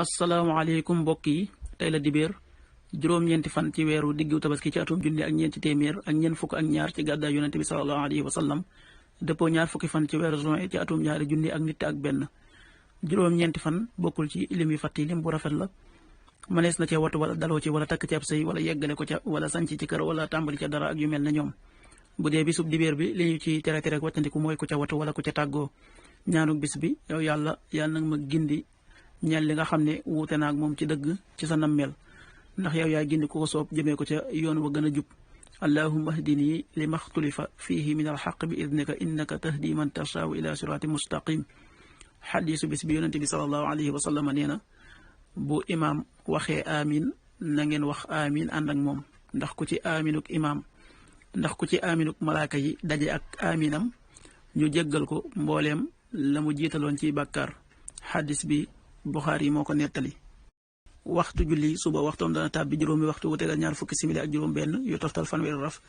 asalaamaaleykum mbokk yi tey la dibéer juróom-ñeenti fan ci weeru diggu tabaski ci atum junni ak ñeenti téeméer ak ñeent fukk ak ñaar ci gàddaay yonente bi sallallahu alayhi wa sallam dëppoo ñaar fukki fan ci weeru juin ci atum ñaari junni ak nit ak benn. juróom-ñeenti fan bokkul ci lim yu fàtti lim bu rafet la mënees na cee watu wala daloo ci wala takk ci ab sëy wala yeggale ko ca wala sanc ci kër wala tàmbali ca dara ak yu mel ne ñoom. bu dee bisub dibéer bi li ñu ci tere rek wàccandiku mooy ku ca watu wala ku ca tàggoo. ñaanuk bis bi yow yàlla nag ma gindi ñeel li nga xam ne wuute naag moom ci dëgg ci sa nammeel ndax yow yaa gindi ku ko soob jëmee ko ca yoon wa gën a jub allahumma hdini li maxtulifa fiihi min alxaq bi idnika innaka tahdi man tashaau ila siraati mustaqim. xadiisu bis bi yonente bi salallahu alayhi wa sallam nee na bu imaam waxee amin na ngeen wax amin ànd ak moom ndax ku ci aminuk malaaka yi daje ak aminam ñu jéggal ko mbooleem la mu jiitaloon ci bàkkaar. xadis bi Buxaari yi moo ko nettali. waxtu julli suba waxtoom dana tàbbi juróomi waxtu wu tegal ñaar fukki simili ak juróom benn yu toftal fanweeri raf.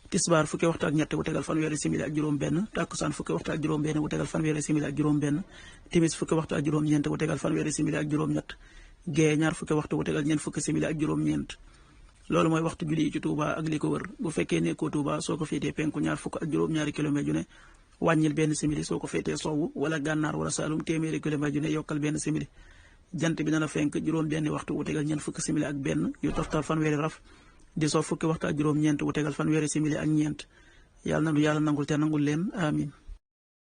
tisbaar fukki waxtu ak ñett wu tegal fanweeri simili ak juróom benn. tàkkusaan fukki waxtu ak juróom benn wu tegal fanweeri simili ak juróom benn. timis fukki waxtu ak juróom ñeent wu tegal fanweeri simili ak juróom ñett. gee ñaar fukki waxtu wu tegal ñeent fukki simili ak juróom ñeent. loolu mooy waxtu julli yi ci Touba ak li ko wër. bu fekkee nekkoo Touba soo ko féetee penku ñaar fukk ak juróom-ñaari kilomètre ju ne wàññil benn simili soo ko féetee sowwu wala gànnaar wala saalum téeméeri kilomètre ju ne yokkal benn simili. jant bi dana fenk juróom benn waxtu wu tegal ñeent fukki simili ak benn yu toftal fanweeri raf di soo fukki waxtu ak juróom ñeent wu tegal fanweeri simili ak ñeent. yàlla na nu yàlla nangul te nangul leen amin